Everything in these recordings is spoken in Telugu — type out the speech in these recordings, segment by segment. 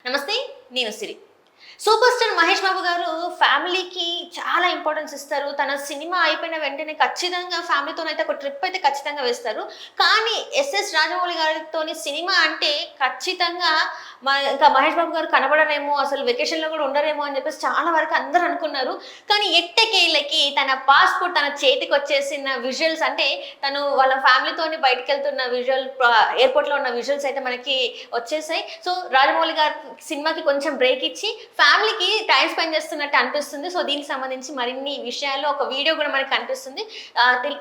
నమస్తే, నేను సిరి. సూపర్ స్టార్ మహేష్ బాబు గారు ఫ్యామిలీకి చాలా ఇంపార్టెన్స్ ఇస్తారు. తన సినిమా అయిపోయిన వెంటనే ఖచ్చితంగా ఫ్యామిలీతోనైతే ఒక ట్రిప్ అయితే ఖచ్చితంగా వేస్తారు. కానీ ఎస్ఎస్ రాజమౌళి గారితోని సినిమా అంటే ఖచ్చితంగా ఇంకా మహేష్ బాబు గారు కనబడరేమో, అసలు వెకేషన్లో కూడా ఉండరేమో అని చెప్పేసి చాలా వరకు అందరూ అనుకున్నారు. కానీ ఎట్టకేళ్ళకి తన పాస్పోర్ట్ తన చేతికి వచ్చేసిన విజువల్స్, అంటే తను వాళ్ళ ఫ్యామిలీతోని బయటకు వెళ్తున్న విజువల్, ఎయిర్పోర్ట్లో ఉన్న విజువల్స్ అయితే మనకి వచ్చేసాయి. సో రాజమౌళి గారి సినిమాకి కొంచెం బ్రేక్ ఇచ్చి ఫ్యామిలీకి టైం స్పెండ్ చేస్తున్నట్టు అనిపిస్తుంది. సో దీనికి సంబంధించి మరిన్ని విషయాల్లో ఒక వీడియో కూడా మనకి కనిపిస్తుంది.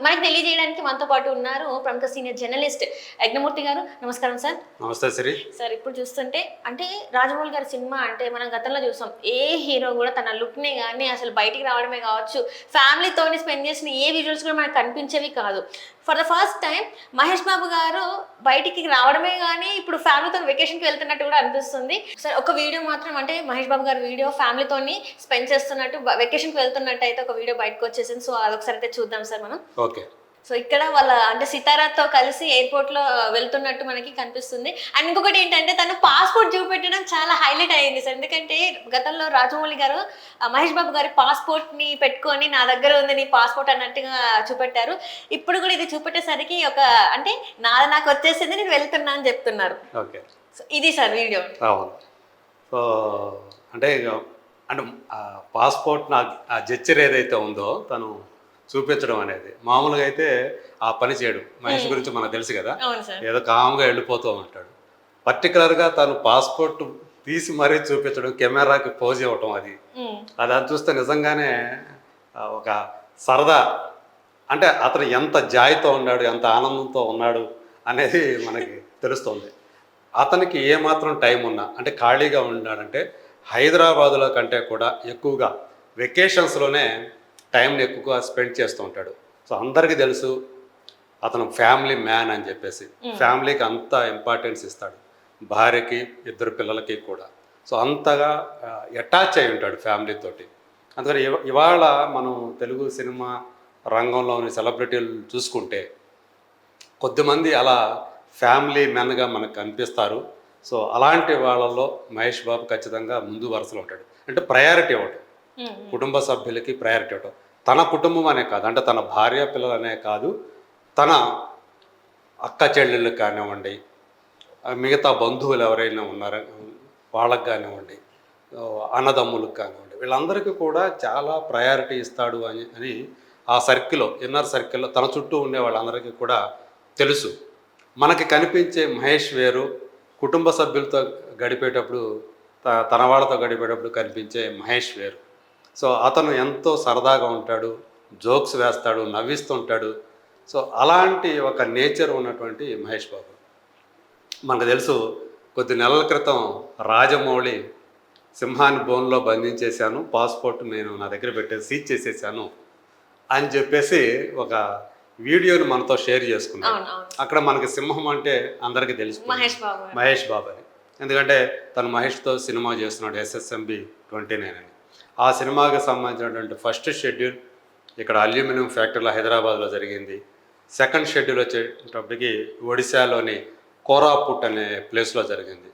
మనకి తెలియజేయడానికి మనతో పాటు ఉన్నారు ప్రముఖ సీనియర్ జర్నలిస్ట్ యజ్ఞమూర్తి గారు. నమస్కారం సార్. నమస్తే శ్రీ. సార్, ఇప్పుడు చూస్తుంటే అంటే రాజమౌళి గారి సినిమా అంటే మనం గతంలో చూసాం, ఏ హీరో కూడా తన లుక్ని కానీ అసలు బయటికి రావడమే కావచ్చు, ఫ్యామిలీతోని స్పెండ్ చేసిన ఏ విజువల్స్ కూడా మనకు కనిపించేవి కాదు. For the first time Mahesh Babu గారు బయటికి రావడమే కానీ ఇప్పుడు ఫ్యామిలీతో వెకేషన్కి వెళ్తున్నట్టు కూడా అనిపిస్తుంది. సార్, ఒక వీడియో మాత్రం అంటే మహేష్ బాబు గారి వీడియో ఫ్యామిలీతోని స్పెండ్ చేస్తున్నట్టు, వెకేషన్కి వెళ్తున్నట్టు అయితే ఒక వీడియో బయటకు వచ్చేసింది. సో అదొకసారి అయితే చూద్దాం సార్ మనం. ఓకే. సో ఇక్కడ వాళ్ళ అంటే సితారాతో కలిసి ఎయిర్పోర్ట్లో వెళ్తున్నట్టు మనకి కనిపిస్తుంది. అండ్ ఇంకొకటి ఏంటంటే తను పాస్పోర్ట్ చూపెట్టడం చాలా హైలైట్ అయ్యింది సార్. ఎందుకంటే గతంలో రాజమౌళి గారు మహేష్ బాబు గారి పాస్పోర్ట్ని పెట్టుకొని నా దగ్గర ఉంది నీ పాస్పోర్ట్ అన్నట్టుగా చూపెట్టారు. ఇప్పుడు కూడా ఇది చూపెట్టేసరికి ఒక అంటే నాకు వచ్చేసింది, నేను వెళ్తున్నా అని చెప్తున్నారు. ఓకే. సో ఇది సార్ వీడియో. అవును. సో అంటే అంటే పాస్పోర్ట్ ఆ జెచ్చర్ ఏదైతే ఉందో తను చూపించడం అనేది మామూలుగా అయితే ఆ పని చేయడు. మహేష్ గురించి మనకు తెలుసు కదా, ఏదో కామ్గా వెళ్ళిపోతూ ఉంటాడు. పర్టికులర్గా తను పాస్పోర్ట్ తీసి మరీ చూపించడం, కెమెరాకి పోజ్ ఇవ్వటం, అది చూస్తే నిజంగానే ఒక సరదా. అంటే అతను ఎంత జాయ్తో ఉన్నాడు, ఎంత ఆనందంతో ఉన్నాడు అనేది మనకి తెలుస్తుంది. అతనికి ఏమాత్రం టైం ఉన్నా అంటే ఖాళీగా ఉన్నాడంటే హైదరాబాదులో కంటే కూడా ఎక్కువగా వెకేషన్స్లోనే టైంని ఎక్కువగా స్పెండ్ చేస్తూ ఉంటాడు. సో అందరికీ తెలుసు అతను ఫ్యామిలీ మ్యాన్ అని చెప్పేసి, ఫ్యామిలీకి అంత ఇంపార్టెన్స్ ఇస్తాడు, భార్యకి, ఇద్దరు పిల్లలకి కూడా. సో అంతగా అటాచ్ అయి ఉంటాడు ఫ్యామిలీతోటి. అందుకని ఇవాళ మనం తెలుగు సినిమా రంగంలోని సెలబ్రిటీలు చూసుకుంటే కొద్దిమంది అలా ఫ్యామిలీ మెన్గా మనకు కనిపిస్తారు. సో అలాంటి వాళ్ళల్లో మహేష్ బాబు ఖచ్చితంగా ముందు వరుసలో ఉంటాడు. అంటే ప్రయారిటీ ఇవ్వటం, కుటుంబ సభ్యులకి ప్రయారిటీ ఇవ్వటం. తన కుటుంబం అనే కాదు, అంటే తన భార్య పిల్లలనే కాదు, తన అక్క చెల్లెళ్ళకి కానివ్వండి, మిగతా బంధువులు ఎవరైనా ఉన్నారో వాళ్ళకి కానివ్వండి, అన్నదమ్ములకు కానివ్వండి, వీళ్ళందరికీ కూడా చాలా ప్రయారిటీ ఇస్తాడు అని ఆ సర్కిల్లో, ఇన్నర్ సర్కిల్లో తన చుట్టూ ఉండే వాళ్ళందరికీ కూడా తెలుసు. మనకి కనిపించే మహేష్ వేరు, కుటుంబ సభ్యులతో గడిపేటప్పుడు, తన వాళ్ళతో గడిపేటప్పుడు కనిపించే మహేష్ వేరు. సో అతను ఎంతో సరదాగా ఉంటాడు, జోక్స్ వేస్తాడు, నవ్విస్తుంటాడు. సో అలాంటి ఒక నేచర్ ఉన్నటువంటి మహేష్ బాబు. మనకు తెలుసు, కొద్ది నెలల క్రితం రాజమౌళి సింహాన్ని బోన్లో బంధించేశాను, పాస్పోర్ట్ నేను నా దగ్గర పెట్టేసి సీజ్ చేసేసాను అని చెప్పేసి ఒక వీడియోని మనతో షేర్ చేసుకున్నాను. అక్కడ మనకి సింహం అంటే అందరికీ తెలుసు మహేష్ బాబు అని. ఎందుకంటే తను మహేష్తో సినిమా చేస్తున్నాడు, SSMB 29 అని. ఆ సినిమాకి సంబంధించినటువంటి ఫస్ట్ షెడ్యూల్ ఇక్కడ అల్యూమినియం ఫ్యాక్టరీలో హైదరాబాద్లో జరిగింది. సెకండ్ షెడ్యూల్ వచ్చేటప్పటికి ఒడిశాలోని కోరాపుట్ అనే ప్లేస్లో జరిగింది.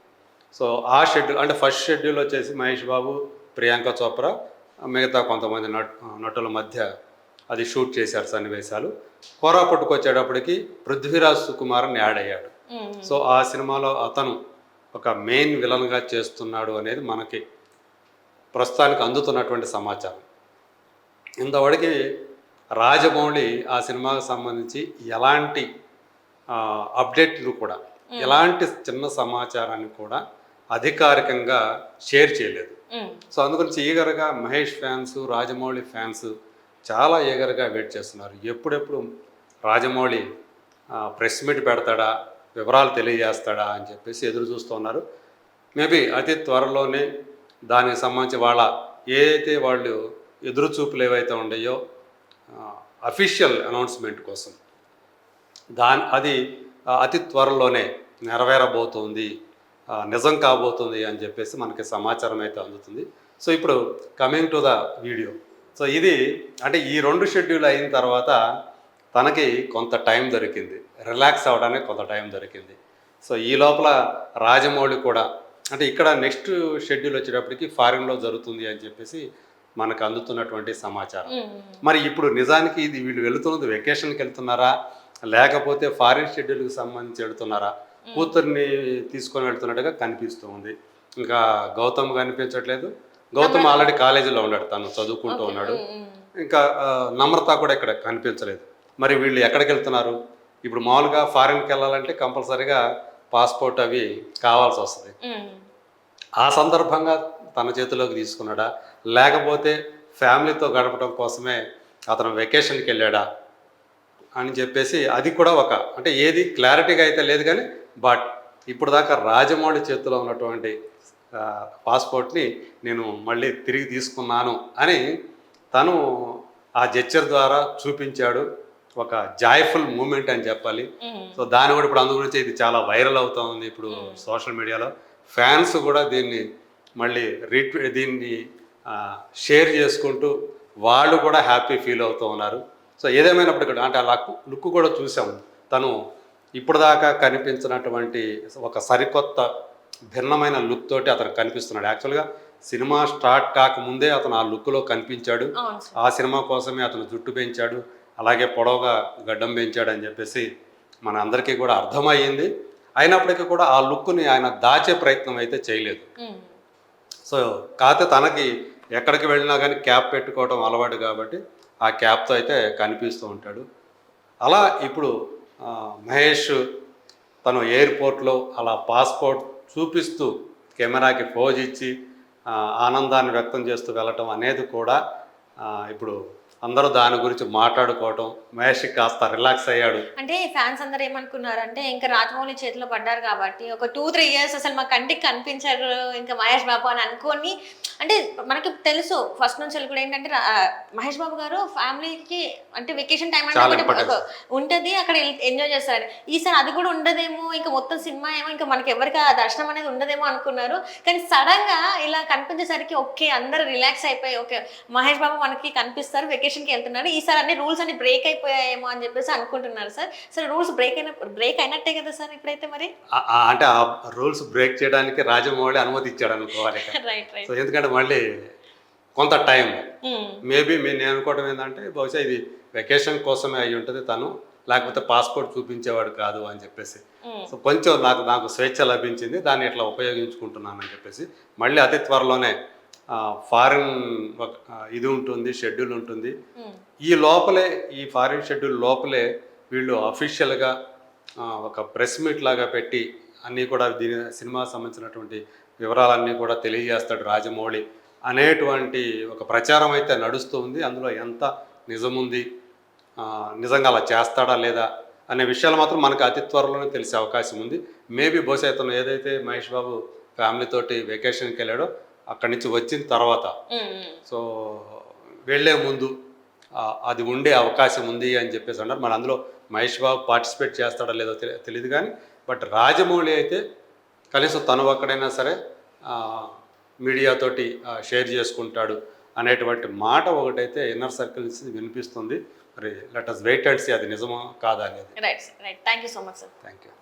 సో ఆ షెడ్యూల్ అంటే ఫస్ట్ షెడ్యూల్ వచ్చేసి మహేష్ బాబు, ప్రియాంక చోప్రా, మిగతా కొంతమంది నటుల మధ్య అది షూట్ చేశారు సన్నివేశాలు. కోరాపుట్కు వచ్చేటప్పటికి పృథ్వీరాజ్ సుకుమారన్ యాడ్ అయ్యాడు. సో ఆ సినిమాలో అతను ఒక మెయిన్ విలన్గా చేస్తున్నాడు అనేది మనకి ప్రస్తుతానికి అందుతున్నటువంటి సమాచారం. ఇంతవరకు రాజమౌళి ఆ సినిమాకు సంబంధించి ఎలాంటి అప్డేట్లు కూడా, ఎలాంటి చిన్న సమాచారాన్ని కూడా అధికారికంగా షేర్ చేయలేదు. సో అందుగురించి ఈగర్గా మహేష్ ఫ్యాన్స్, రాజమౌళి ఫ్యాన్స్ చాలా ఈగర్గా వెయిట్ చేస్తున్నారు. ఎప్పుడెప్పుడు రాజమౌళి ప్రెస్ మీట్ పెడతాడా, వివరాలు తెలియజేస్తాడా అని చెప్పేసి ఎదురు చూస్తున్నారు. మేబీ అతి త్వరలోనే దానికి సంబంధించి వాళ్ళ ఏదైతే వాళ్ళు ఎదురుచూపులు ఏవైతే ఉన్నాయో అఫీషియల్ అనౌన్స్మెంట్ కోసం అది అతి త్వరలోనే నెరవేరబోతుంది, నిజం కాబోతుంది అని చెప్పేసి మనకి సమాచారం అయితే అందుతుంది. సో ఇప్పుడు coming to the video. So ఇది అంటే ఈ 2 షెడ్యూల్ అయిన తర్వాత తనకి కొంత టైం దొరికింది, రిలాక్స్ అవ్వడానికి కొంత టైం దొరికింది. సో ఈ లోపల రాజమౌళి కూడా అంటే ఇక్కడ నెక్స్ట్ షెడ్యూల్ వచ్చేటప్పటికి ఫారిన్లో జరుగుతుంది అని చెప్పేసి మనకు అందుతున్నటువంటి సమాచారం. మరి ఇప్పుడు నిజానికి ఇది వీళ్ళు వెళుతున్నది వెకేషన్కి వెళ్తున్నారా లేకపోతే ఫారిన్ షెడ్యూల్కి సంబంధించి వెళ్తున్నారా? కూతుర్ని తీసుకొని వెళ్తున్నట్టుగా కనిపిస్తూ ఉంది. ఇంకా గౌతమ్ కనిపించట్లేదు. గౌతమ్ ఆల్రెడీ కాలేజీలో ఉన్నాడు, తను చదువుకుంటూ ఉన్నాడు. ఇంకా నమ్రత కూడా ఇక్కడ కనిపించలేదు. మరి వీళ్ళు ఎక్కడికి వెళ్తున్నారు? ఇప్పుడు మామూలుగా ఫారిన్కి వెళ్ళాలంటే కంపల్సరీగా పాస్పోర్ట్ అవి కావాల్సి వస్తుంది. ఆ సందర్భంగా తన చేతిలోకి తీసుకున్నాడా లేకపోతే ఫ్యామిలీతో గడపడం కోసమే అతను వెకేషన్కి వెళ్ళాడా అని చెప్పేసి అది కూడా అంటే ఏది క్లారిటీగా అయితే లేదు. కానీ బట్ ఇప్పుడు దాకా రాజమౌళి చేతిలో ఉన్నటువంటి పాస్పోర్ట్ని నేను మళ్ళీ తిరిగి తీసుకున్నాను అని తను ఆ జెస్చర్ ద్వారా చూపించాడు. ఒక జాయ్ఫుల్ మూమెంట్ అని చెప్పాలి. సో దాని కూడా ఇప్పుడు అందు గురించి ఇది చాలా వైరల్ అవుతూ ఉంది ఇప్పుడు సోషల్ మీడియాలో. ఫ్యాన్స్ కూడా దీన్ని మళ్ళీ దీన్ని షేర్ చేసుకుంటూ వాళ్ళు కూడా హ్యాపీ ఫీల్ అవుతూ ఉన్నారు. సో ఏదేమైనప్పటికీ అంటే ఆ లుక్ కూడా చూసాము. తను ఇప్పుడు దాకా కనిపించినటువంటి ఒక సరికొత్త భిన్నమైన లుక్ తోటి అతను కనిపిస్తున్నాడు. యాక్చువల్గా సినిమా స్టార్ట్ కాకముందే అతను ఆ లుక్లో కనిపించాడు. ఆ సినిమా కోసమే అతను జుట్టు పెంచాడు, అలాగే పొడవుగా గడ్డం పెంచాడు అని చెప్పేసి మన అందరికీ కూడా అర్థమయ్యింది. అయినప్పటికీ కూడా ఆ లుక్ని ఆయన దాచే ప్రయత్నం అయితే చేయలేదు. సో కాకపోతే తనకి ఎక్కడికి వెళ్ళినా కానీ క్యాప్ పెట్టుకోవడం అలవాటు కాబట్టి ఆ క్యాప్తో అయితే కనిపిస్తూ ఉంటాడు. అలా ఇప్పుడు మహేష్ తను ఎయిర్పోర్ట్లో అలా పాస్పోర్ట్ చూపిస్తూ కెమెరాకి పోజ్ ఇచ్చి ఆనందాన్ని వ్యక్తం చేస్తూ వెళ్ళటం అనేది కూడా ఇప్పుడు అందరూ దాని గురించి మాట్లాడుకోవటం, మహేష్ కాస్త రిలాక్స్ అయ్యాడు. అంటే ఫ్యాన్స్ అందరూ ఏమనుకున్నారంటే ఇంకా రాజమౌళి చేతిలో పడ్డారు కాబట్టి ఒక 2-3 ఇయర్స్ అసలు మా కంటికి కనిపించారు ఇంకా మహేష్ బాబు అని అనుకొని, అంటే మనకి తెలుసు ఫస్ట్ నుంచి కూడా ఏంటంటే మహేష్ బాబు గారు ఫ్యామిలీకి అంటే వెకేషన్ టైం అంటే ఉంటుంది, అక్కడ ఎంజాయ్ చేస్తారు. ఈసారి అది కూడా ఉండదేమో, ఇంకా మొత్తం సినిమా ఏమో ఇంకా మనకి ఎవరికి ఆ దర్శనం అనేది ఉండదేమో అనుకున్నారు. కానీ సడన్ గా ఇలా కనిపించేసరికి ఓకే అందరూ రిలాక్స్ అయిపోయి ఓకే మహేష్ బాబు మనకి కనిపిస్తారు, వెకేషన్కి వెళ్తున్నారు, ఈసారి అన్ని రూల్స్ అన్ని బ్రేక్ అయిపోయాయేమో అని చెప్పేసి అనుకుంటున్నారు సార్. సార్ రూల్స్ బ్రేక్ అయినట్టే కదా సార్ ఇప్పుడైతే మరి? అంటే ఆ రూల్స్ బ్రేక్ చేయడానికి రాజమౌళి అనుమతి ఇచ్చాడు అనుకోవాలి. సో ఎందుకంటే మళ్ళీ కొంత టైం మేబీ నేను అనుకోవడం ఏంటంటే బహుశా ఇది వెకేషన్ కోసమే అయి ఉంటుంది, తను లేకపోతే పాస్పోర్ట్ చూపించేవాడు కాదు అని చెప్పేసి. సో కొంచెం నాకు స్వేచ్ఛ లభించింది, దాన్ని ఇట్లా ఉపయోగించుకుంటున్నాను అని చెప్పేసి మళ్ళీ అతి త్వరలోనే ఫారిన్ ఇది ఉంటుంది, షెడ్యూల్ ఉంటుంది. ఈ ఫారిన్ షెడ్యూల్ లోపలే వీళ్ళు అఫీషియల్గా ఒక ప్రెస్ మీట్ లాగా పెట్టి అన్నీ కూడా దీని సినిమా సంబంధించినటువంటి వివరాలన్నీ కూడా తెలియజేస్తాడు రాజమౌళి అనేటువంటి ఒక ప్రచారం అయితే నడుస్తూ ఉంది. అందులో ఎంత నిజముంది, నిజంగా అలా చేస్తాడా లేదా అనే విషయాలు మాత్రం మనకు అతి త్వరలోనే తెలిసే అవకాశం ఉంది. మేబీ బహుశా ఇతను ఏదైతే మహేష్ బాబు ఫ్యామిలీతోటి వెకేషన్కి వెళ్ళాడో అక్కడి నుంచి వచ్చిన తర్వాత సో వెళ్ళే ముందు అది ఉండే అవకాశం ఉంది అని చెప్పేసి అన్నారు. మరి అందులో మహేష్ బాబు పార్టిసిపేట్ చేస్తాడో లేదో తెలియదు. కానీ బట్ రాజమౌళి అయితే కనీసం తను ఒక్కడైనా సరే మీడియాతోటి షేర్ చేసుకుంటాడు అనేటువంటి మాట ఒకటైతే ఇన్నర్ సర్కిల్ నుంచి వినిపిస్తుంది. మరి let us wait and see అది నిజమా కాదా అనేది. Right thank you so much sir. Thank you.